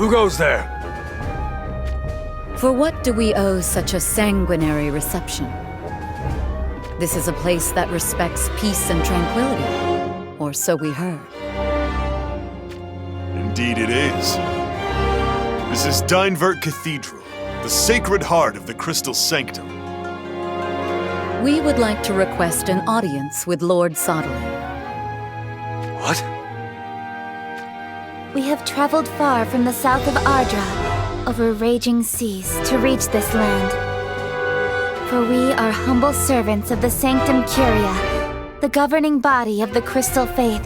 Who goes there? For what do we owe such a sanguinary reception? This is a place that respects peace and tranquility, or so we heard. Indeed it is. This is Dynevert Cathedral, the sacred heart of the Crystal Sanctum. We would like to request an audience with Lord Soderlin. What? We have traveled far from the south of Ardra, over raging seas, to reach this land. For we are humble servants of the Sanctum Curia, the governing body of the Crystal Faith.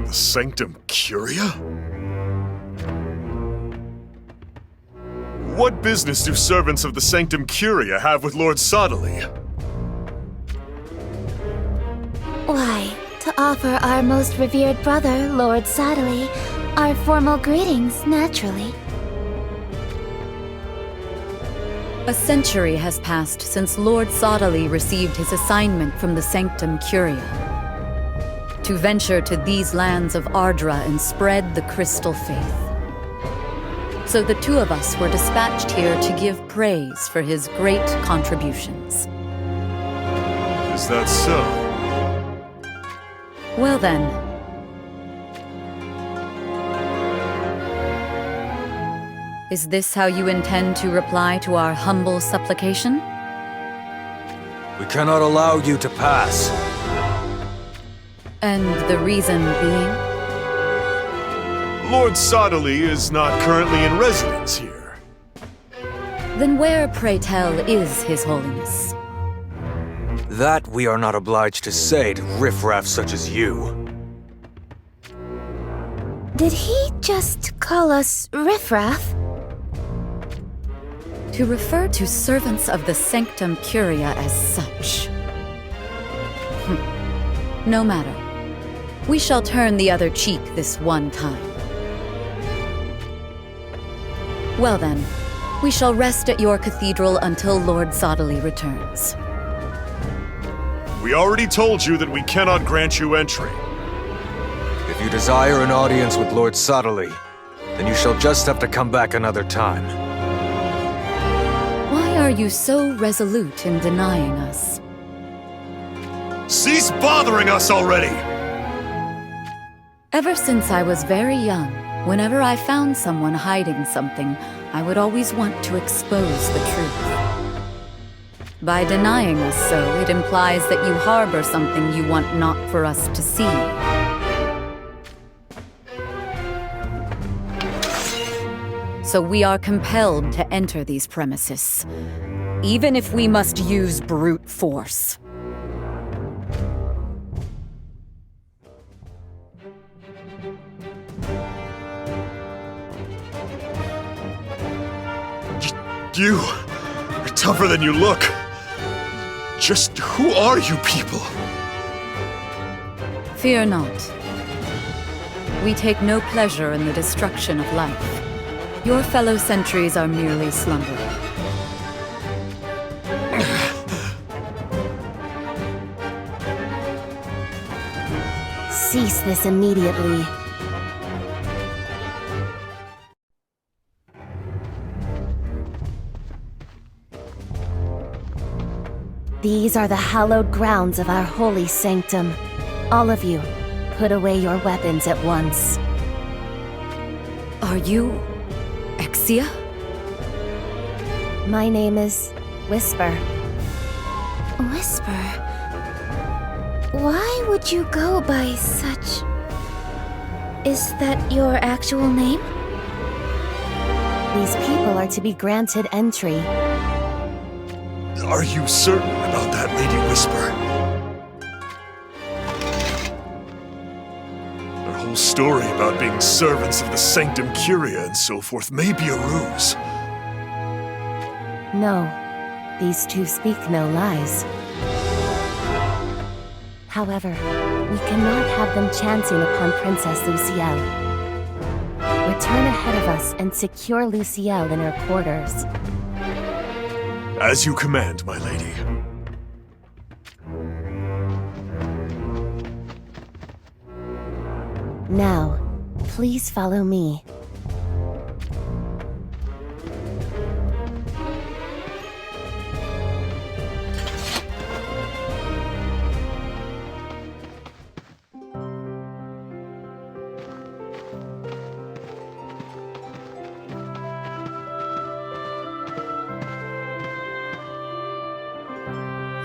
The Sanctum Curia? What business do servants of the Sanctum Curia have with Lord Soderlin? Why, to offer our most revered brother, Lord Soderlin, our formal greetings, naturally. A century has passed since Lord Soderlin received his assignment from the Sanctum Curia, to venture to these lands of Ardra and spread the Crystal Faith. So the two of us were dispatched here to give praise for his great contributions. Is that so? Well then. Is this how you intend to reply to our humble supplication? We cannot allow you to pass. And the reason being? Lord Soderlin is not currently in residence here. Then where, pray tell, is His Holiness? That we are not obliged to say to riffraff such as you. Did he just call us riffraff? To refer to servants of the Sanctum Curia as such. No matter. We shall turn the other cheek this one time. Well then, we shall rest at your cathedral until Lord Soderlin returns. We already told you that we cannot grant you entry. If you desire an audience with Lord Soderlin, then you shall just have to come back another time. Why are you so resolute in denying us? Cease bothering us already! Ever since I was very young, whenever I found someone hiding something, I would always want to expose the truth. By denying us so, it implies that you harbor something you want not for us to see. So we are compelled to enter these premises, even if we must use brute force. You are tougher than you look. Just who are you people? Fear not. We take no pleasure in the destruction of life. Your fellow sentries are merely slumbering. Cease this immediately. These are the hallowed grounds of our holy sanctum. All of you, put away your weapons at once. Are you Exia? My name is Whisper. Whisper? Why would you go by such... Is that your actual name? These people are to be granted entry. Are you certain about that, Lady Whisper? Our whole story about being servants of the Sanctum Curia and so forth may be a ruse. No, these two speak no lies. However, we cannot have them chancing upon Princess Lucielle. Return ahead of us and secure Lucielle in her quarters. As you command, my lady. Now, Please follow me.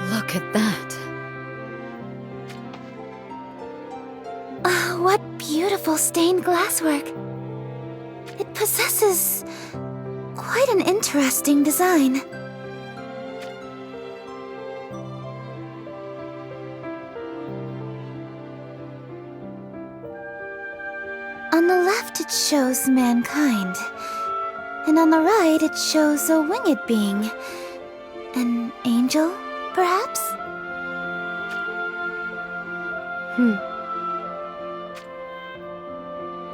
Look at that. What beautiful stained glasswork. It possesses quite an interesting design. On the left it shows mankind, and on the right it shows a winged being. An angel, perhaps?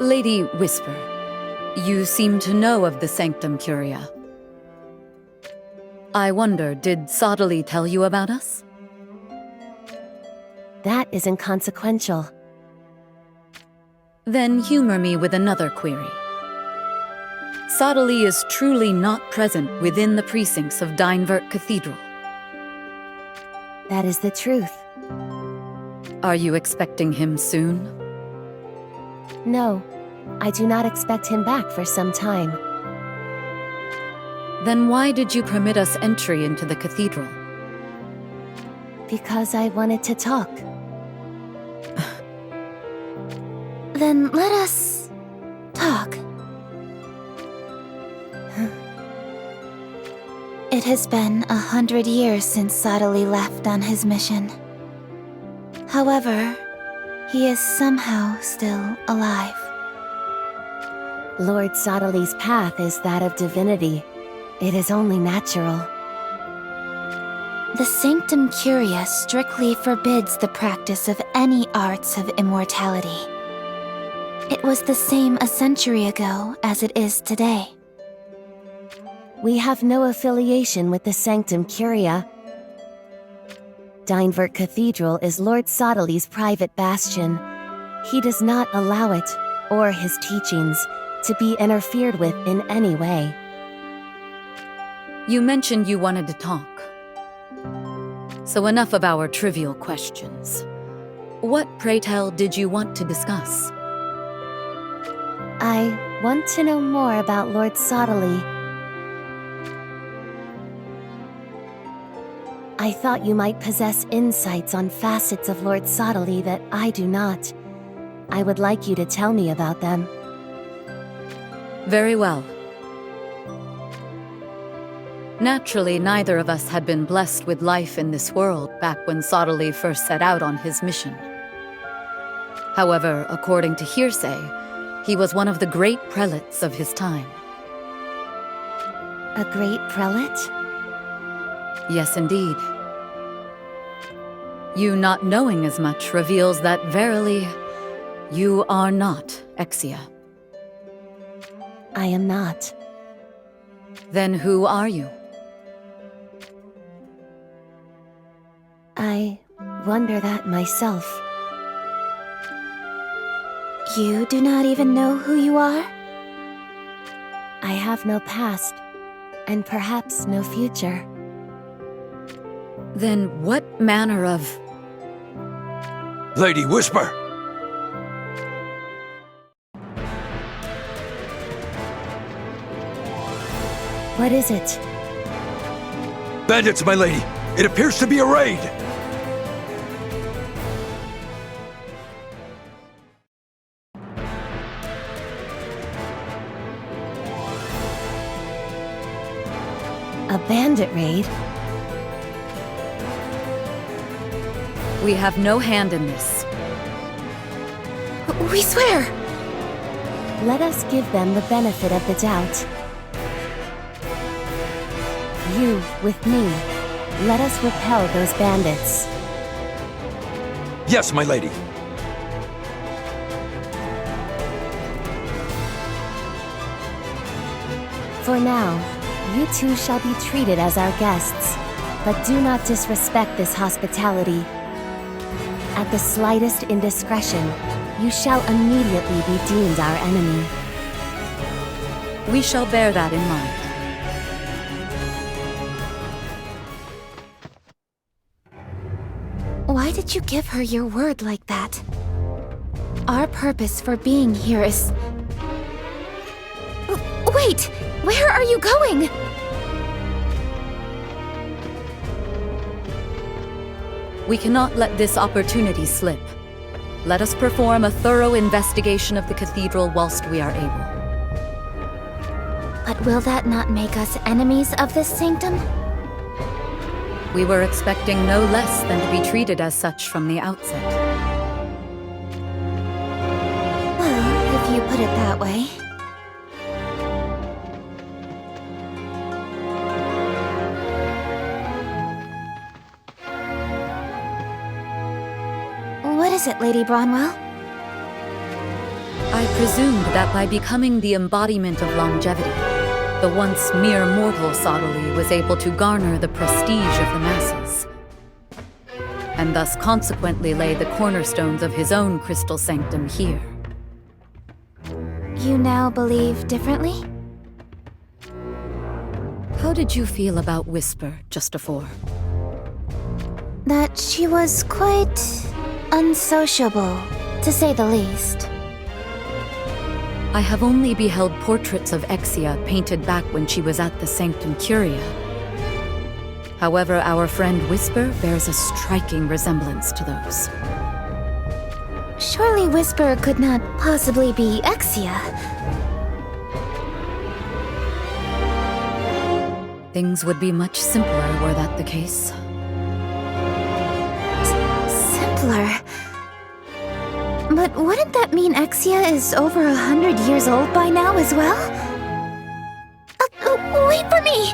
Lady Whisper, you seem to know of the Sanctum Curia. I wonder, did Soderlin tell you about us? That is inconsequential. Then humor me with another query. Soderlin is truly not present within the precincts of Dynevert Cathedral. That is the truth. Are you expecting him soon? No, I do not expect him back for some time. Then why did you permit us entry into the cathedral? Because I wanted to talk. Then let us talk. It has been 100 years since Soderlin left on his mission. However, he is somehow still alive. Lord Soderlin's path is that of divinity. It is only natural. The Sanctum Curia strictly forbids the practice of any arts of immortality. It was the same a century ago as it is today. We have no affiliation with the Sanctum Curia. Dynevert Cathedral is Lord Soderlin's private bastion. He does not allow it, or his teachings, to be interfered with in any way. You mentioned you wanted to talk. So enough of our trivial questions. What, pray tell, did you want to discuss? I want to know more about Lord Soderlin. I thought you might possess insights on facets of Lord Soderlin that I do not. I would like you to tell me about them. Very well. Naturally, neither of us had been blessed with life in this world back when Soderlin first set out on his mission. However, according to hearsay, he was one of the great prelates of his time. A great prelate? Yes, indeed. You not knowing as much reveals that verily, you are not Exia. I am not. Then who are you? I wonder that myself. You do not even know who you are? I have no past, and perhaps no future. Then what manner of... Lady Whisper! What is it? Bandits, my lady! It appears to be a raid! A bandit raid? We have no hand in this. We swear! Let us give them the benefit of the doubt. You, with me, let us repel those bandits. Yes, my lady. For now, you two shall be treated as our guests, but do not disrespect this hospitality. At the slightest indiscretion, you shall immediately be deemed our enemy. We shall bear that in mind. Why did you give her your word like that? Our purpose for being here is... Wait! Where are you going? We cannot let this opportunity slip. Let us perform a thorough investigation of the cathedral whilst we are able. But will that not make us enemies of this sanctum? We were expecting no less than to be treated as such from the outset. Well, if you put it that way. What is it, Lady Bronwell? I presumed that by becoming the embodiment of longevity, the once mere mortal Soderlin was able to garner the prestige of the masses, and thus consequently lay the cornerstones of his own crystal sanctum here. You now believe differently? How did you feel about Whisper just afore? That she was quite unsociable, to say the least. I have only beheld portraits of Exia painted back when she was at the Sanctum Curia. However, our friend Whisper bears a striking resemblance to those. Surely Whisper could not possibly be Exia. Things would be much simpler were that the case. Simpler? But wouldn't that mean Exia is over 100 years old by now as well? Wait for me!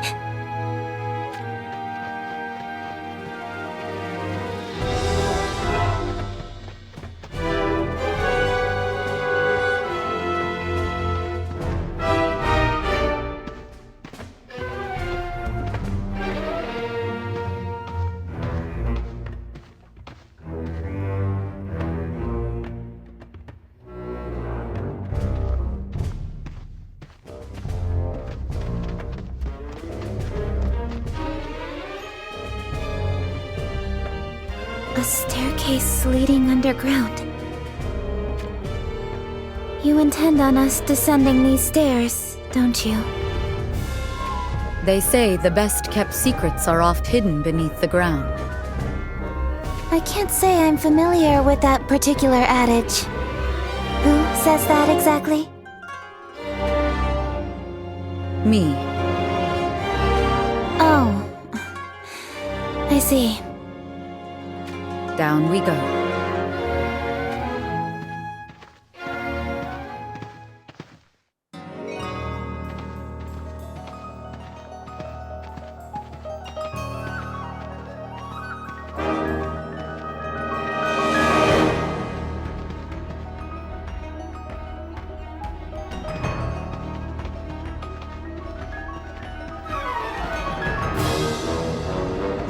A staircase leading underground. You intend on us descending these stairs, don't you? They say the best-kept secrets are oft hidden beneath the ground. I can't say I'm familiar with that particular adage. Who says that exactly? Me. Oh. I see. Down we go.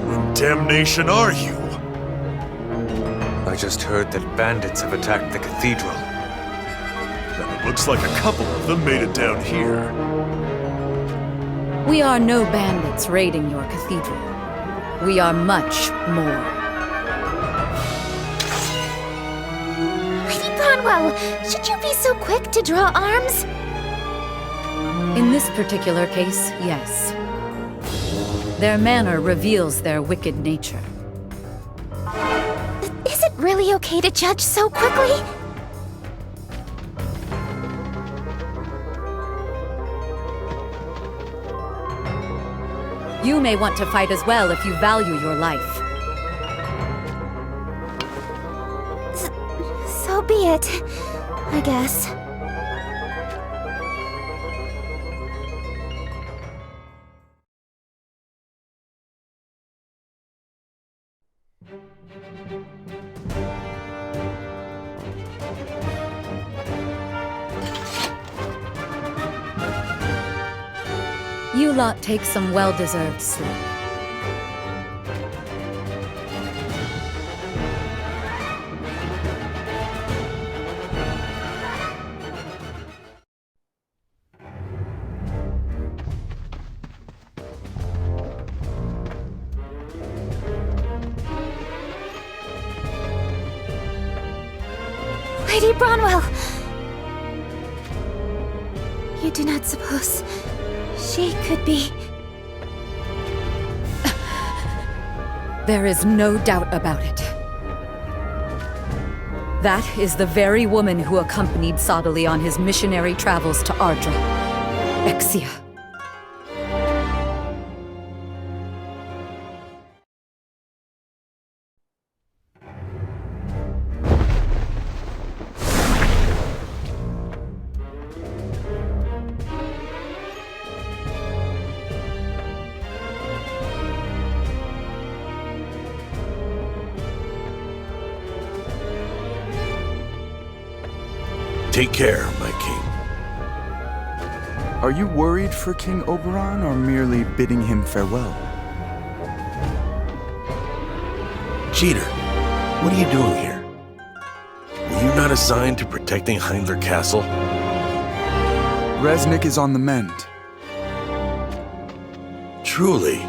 Who in damnation are you? I just heard that bandits have attacked the cathedral. And it looks like a couple of them made it down here. We are no bandits raiding your cathedral. We are much more. Lady Bronwell, should you be so quick to draw arms? In this particular case, yes. Their manner reveals their wicked nature. Is it really okay to judge so quickly? You may want to fight as well if you value your life. So be it, I guess. You lot take some well-deserved sleep. Lady Bronwell! You do not suppose she could be... There is no doubt about it. That is the very woman who accompanied Soderlin on his missionary travels to Ardra. Exia. Take care, my king. Are you worried for King Oberon, or merely bidding him farewell? Cheater, what are you doing here? Were you not assigned to protecting Highlands Castle? Resnick is on the mend. Truly?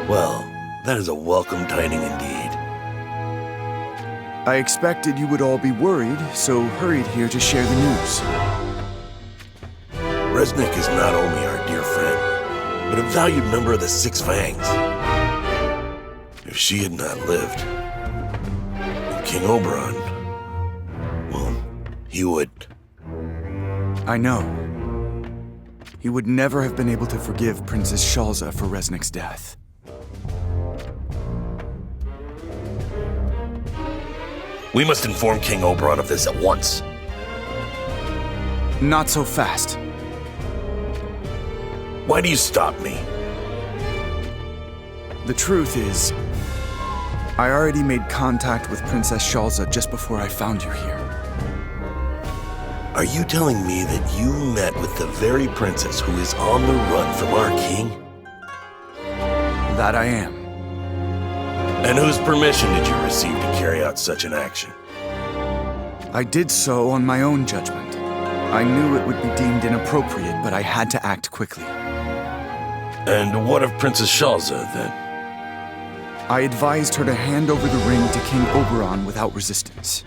Well, that is a welcome tiding indeed. I expected you would all be worried, so hurried here to share the news. Resnick is not only our dear friend, but a valued member of the Six Fangs. If she had not lived, and King Oberon, well, he would... I know. He would never have been able to forgive Princess Shalza for Resnick's death. We must inform King Oberon of this at once. Not so fast. Why do you stop me? The truth is, I already made contact with Princess Shalza just before I found you here. Are you telling me that you met with the very princess who is on the run from our king? That I am. And whose permission did you receive to carry out such an action? I did so on my own judgment. I knew it would be deemed inappropriate, but I had to act quickly. And what of Princess Shalza, then? I advised her to hand over the ring to King Oberon without resistance.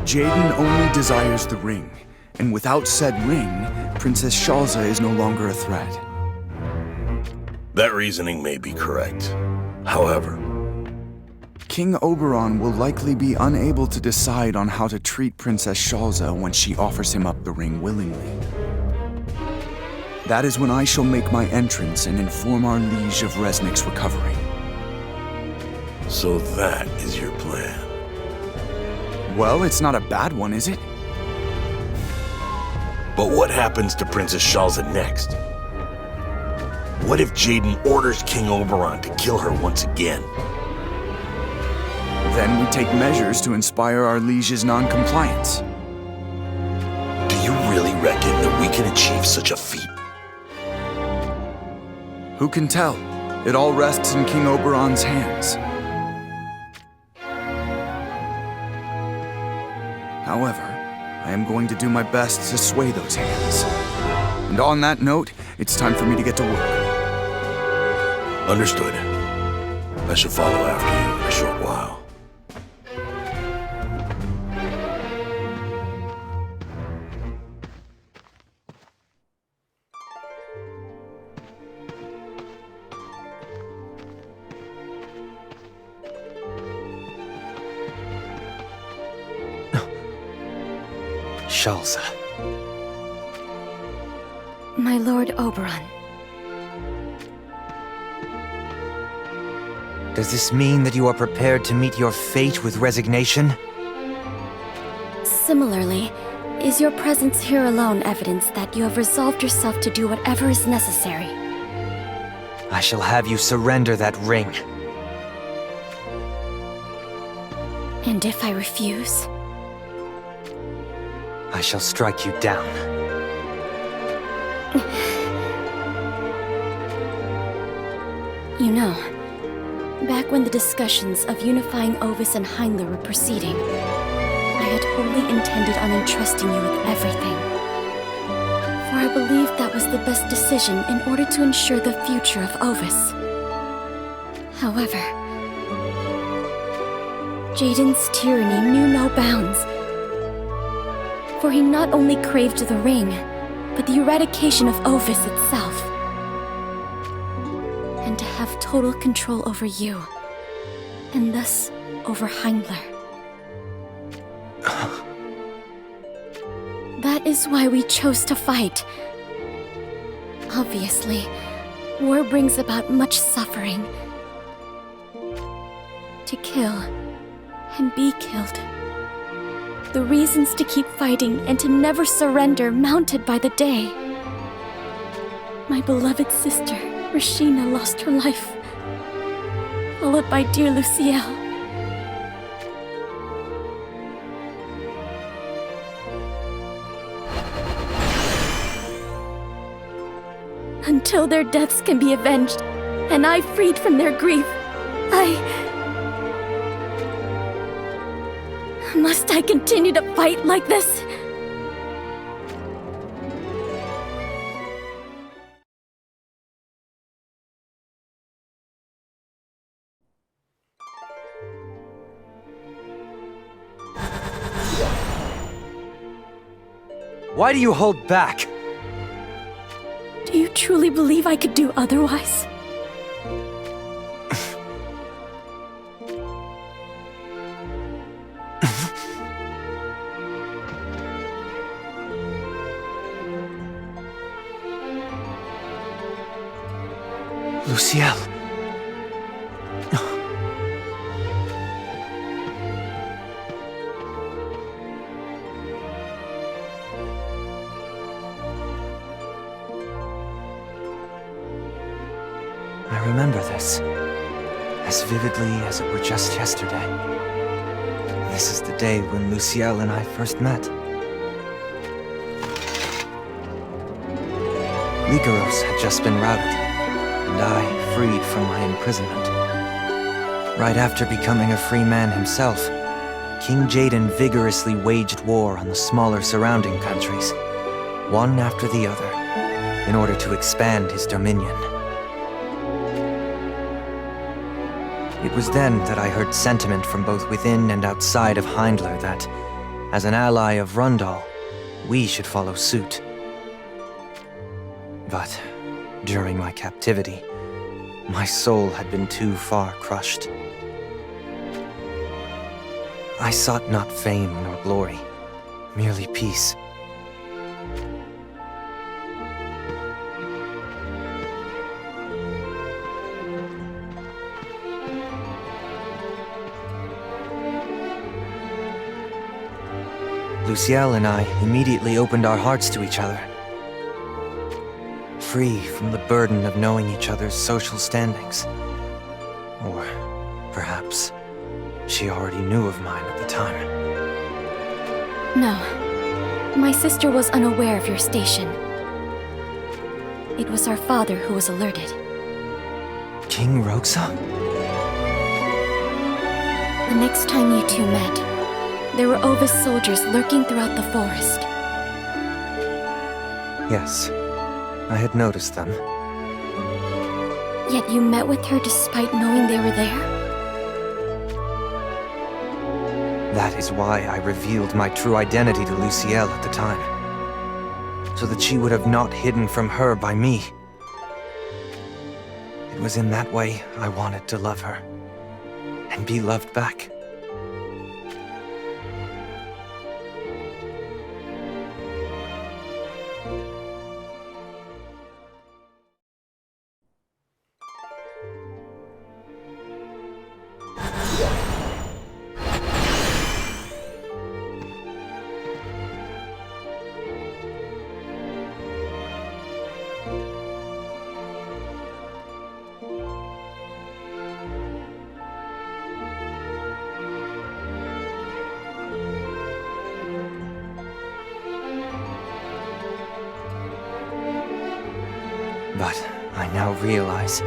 Jaden only desires the ring, and without said ring, Princess Shalza is no longer a threat. That reasoning may be correct. However, King Oberon will likely be unable to decide on how to treat Princess Shalza when she offers him up the ring willingly. That is when I shall make my entrance and inform our liege of Resnick's recovery. so that is your plan. Well, it's not a bad one, is it? But what happens to Princess Shalza next? What if Jaden orders King Oberon to kill her once again? Then we take measures to inspire our liege's non-compliance. Do you really reckon that we can achieve such a feat? Who can tell? It all rests in King Oberon's hands. However, I am going to do my best to sway those hands. And on that note, it's time for me to get to work. Understood. I shall follow after you in a short while. Shalza. My Lord Oberon. Does this mean that you are prepared to meet your fate with resignation? Similarly, is your presence here alone evidence that you have resolved yourself to do whatever is necessary? I shall have you surrender that ring. And if I refuse? I shall strike you down. You know, back when the discussions of unifying Ovis and Heinler were proceeding, I had wholly intended on entrusting you with everything. For I believed that was the best decision in order to ensure the future of Ovis. However, Jaden's tyranny knew no bounds. For he not only craved the ring, but the eradication of Ovis itself. And to have total control over you, and thus over Heimler. That is why we chose to fight. Obviously, war brings about much suffering. To kill, and be killed. The reasons to keep fighting and to never surrender mounted by the day. My beloved sister, Rashina, lost her life, followed by dear Lucielle. Until their deaths can be avenged, and I freed from their grief, Must I continue to fight like this? Why do you hold back? Do you truly believe I could do otherwise? Lucielle. I remember this, as vividly as it were just yesterday. This is the day when Lucielle and I first met. Lycaros had just been routed, and I freed from my imprisonment. Right after becoming a free man himself, King Jaden vigorously waged war on the smaller surrounding countries, one after the other, in order to expand his dominion. It was then that I heard sentiment from both within and outside of Heimler that, as an ally of Rundal, we should follow suit. But during my captivity, my soul had been too far crushed. I sought not fame nor glory, merely peace. Lucielle and I immediately opened our hearts to each other, free from the burden of knowing each other's social standings. Or perhaps she already knew of mine at the time. No. My sister was unaware of your station. It was our father who was alerted. King Roxa? The next time you two met, there were Ovis soldiers lurking throughout the forest. Yes, I had noticed them. Yet you met with her despite knowing they were there? That is why I revealed my true identity to Lucielle at the time, so that she would have not hidden from her by me. It was in that way I wanted to love her, and be loved back. But I now realize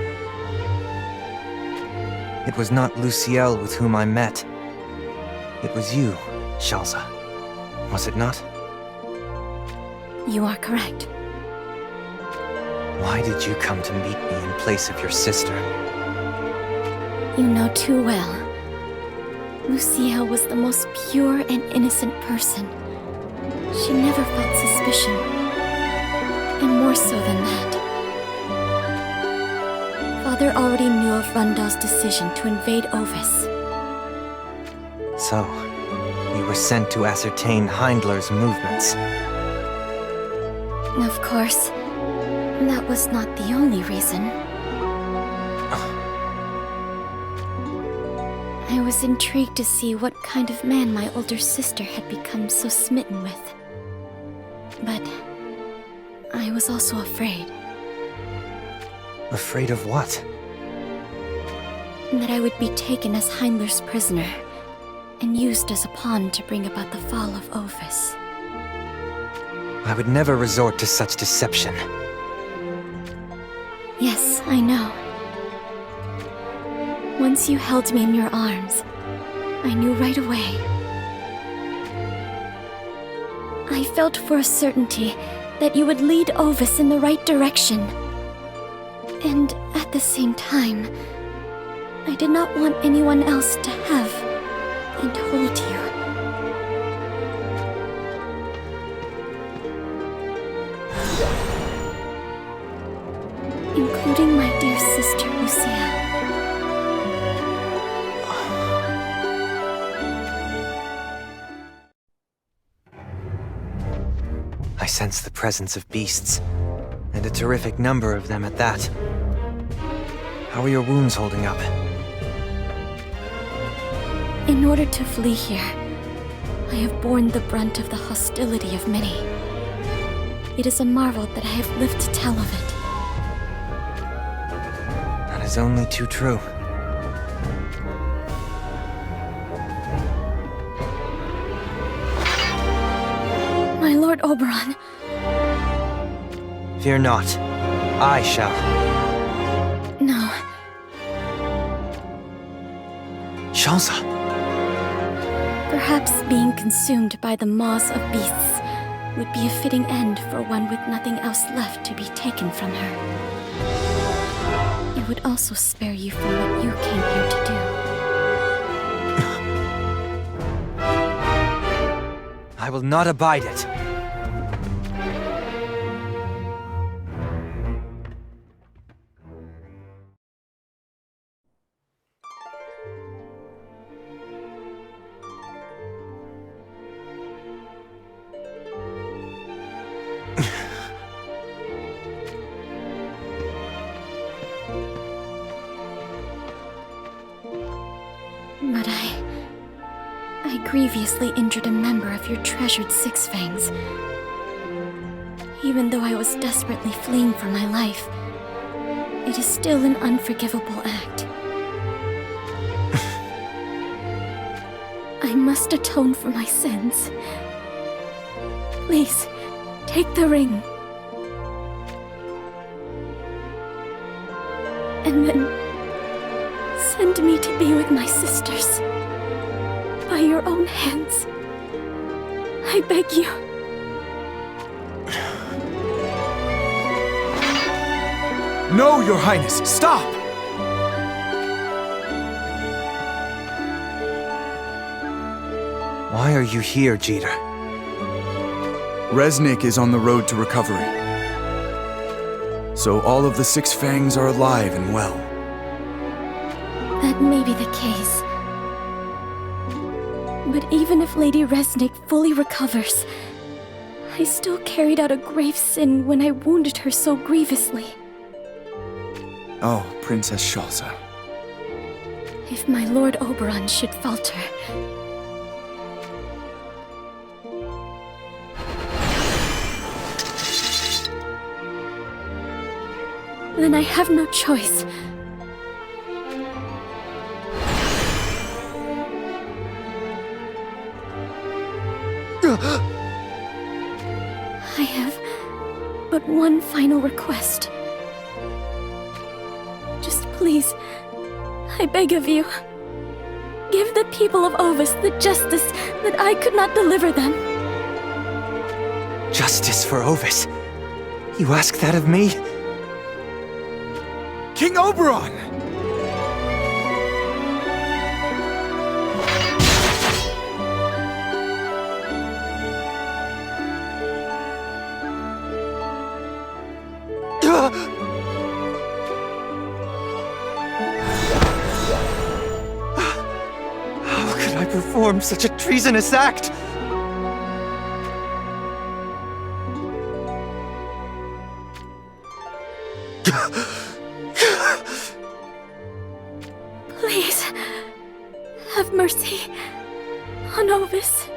it was not Lucielle with whom I met. It was you, Shalza. Was it not? You are correct. Why did you come to meet me in place of your sister? You know too well. Lucia was the most pure and innocent person. She never felt suspicion. And more so than that, Father already knew of Rundal's decision to invade Ovis. So, you were sent to ascertain Heindler's movements. Of course, that was not the only reason. I was intrigued to see what kind of man my older sister had become so smitten with. But I was also afraid. Afraid of what? That I would be taken as Heindler's prisoner and used as a pawn to bring about the fall of Ovis. I would never resort to such deception. Yes, I know. Once you held me in your arms, I knew right away. I felt for a certainty that you would lead Ovis in the right direction. And at the same time, I did not want anyone else to have and hold you. Including my dear sister, Lucia. I sense the presence of beasts, and a terrific number of them at that. How are your wounds holding up? In order to flee here, I have borne the brunt of the hostility of many. It is a marvel that I have lived to tell of it. That is only too true. My Lord Oberon. Fear not. I shall. No. Shalza! Perhaps being consumed by the maws of beasts would be a fitting end for one with nothing else left to be taken from her. It would also spare you from what you came here to do. I will not abide it. But I grievously injured a member of your treasured Six Fangs. Even though I was desperately fleeing for my life, it is still an unforgivable act. I must atone for my sins. Please, take the ring. And then send me to be with my sisters. By your own hands. I beg you. No, Your Highness, stop! Why are you here, Jeter? Resnick is on the road to recovery. So all of the Six Fangs are alive and well. That may be the case. But even if Lady Resnick fully recovers, I still carried out a grave sin when I wounded her so grievously. Oh, Princess Shalza. If my Lord Oberon should falter... then I have no choice. I have but one final request. Just please, I beg of you, give the people of Ovis the justice that I could not deliver them. Justice for Ovis? You ask that of me? King Oberon! How could I perform such a treasonous act? Please, have mercy on Ovis.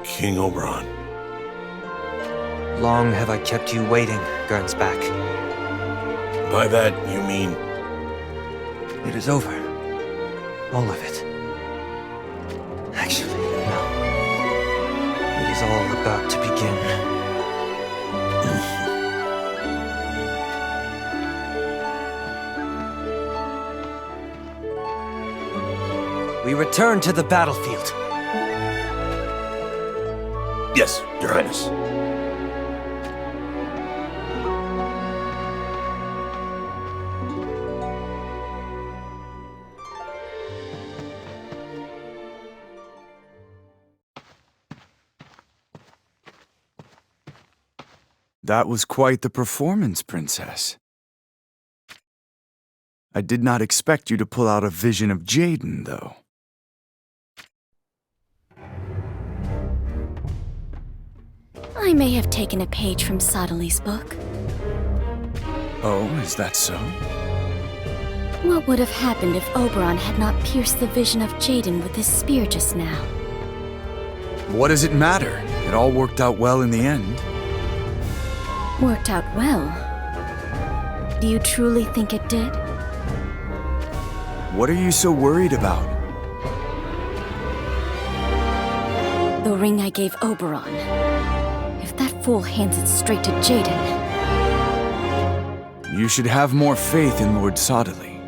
King Oberon. Long have I kept you waiting, Gernsback. By that, you mean... It is over. All of it. Actually, no. It is all about to begin. We return to the battlefield. Yes, Your Highness. That was quite the performance, Princess. I did not expect you to pull out a vision of Jaden, though. I may have taken a page from Soderlin's book. Oh, is that so? What would have happened if Oberon had not pierced the vision of Jaden with his spear just now? What does it matter? It all worked out well in the end. Worked out well? Do you truly think it did? What are you so worried about? The ring I gave Oberon. If that fool hands it straight to Jaden... You should have more faith in Lord Soderlin.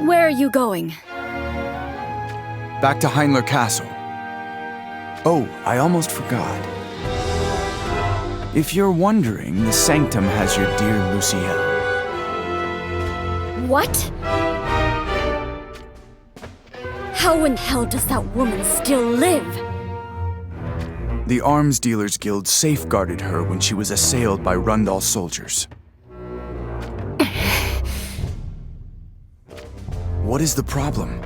Where are you going? Back to Highlands Castle. Oh, I almost forgot. If you're wondering, the Sanctum has your dear Lucielle. What? How in hell does that woman still live? The Arms Dealers Guild safeguarded her when she was assailed by Rundal soldiers. What is the problem?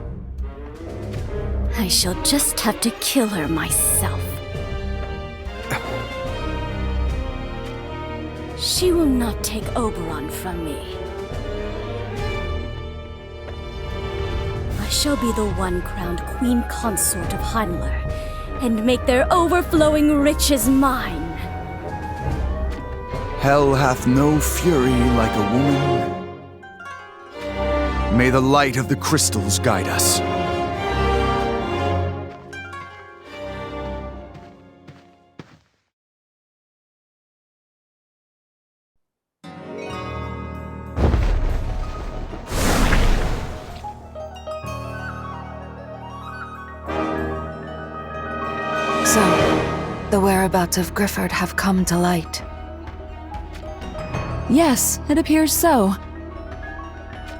I shall just have to kill her myself. She will not take Oberon from me. I shall be the one crowned queen consort of Highlands, and make their overflowing riches mine. Hell hath no fury like a woman. May the light of the crystals guide us. So, the whereabouts of Grifford have come to light. Yes, it appears so.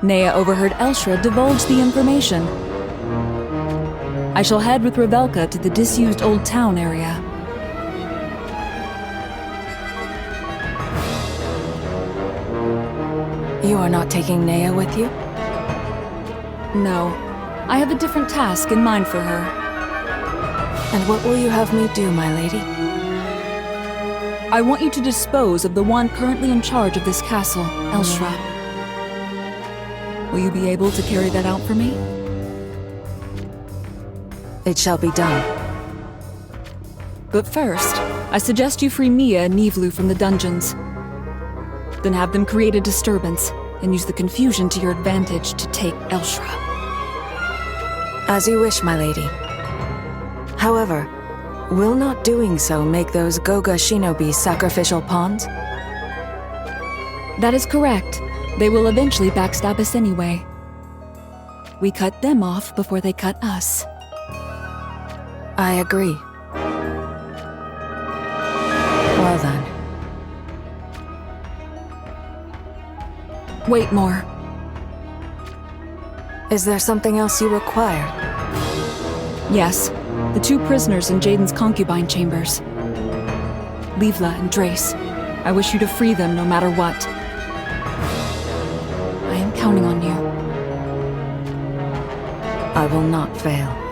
Nea overheard Elshra divulge the information. I shall head with Revelka to the disused Old Town area. You are not taking Nea with you? No, I have a different task in mind for her. And what will you have me do, my lady? I want you to dispose of the one currently in charge of this castle, Elshra. Will you be able to carry that out for me? It shall be done. But first, I suggest you free Mia and Nivlu from the dungeons. Then have them create a disturbance, and use the confusion to your advantage to take Elshra. As you wish, my lady. However, Will not doing so make those Goga shinobi sacrificial pawns? That is correct. They will eventually backstab us anyway. We cut them off before they cut us. I agree. Well then. Wait more. Is there something else you require? Yes, the 2 prisoners in Jaden's concubine chambers. Livla and Drace. I wish you to free them no matter what. I am counting on you. I will not fail.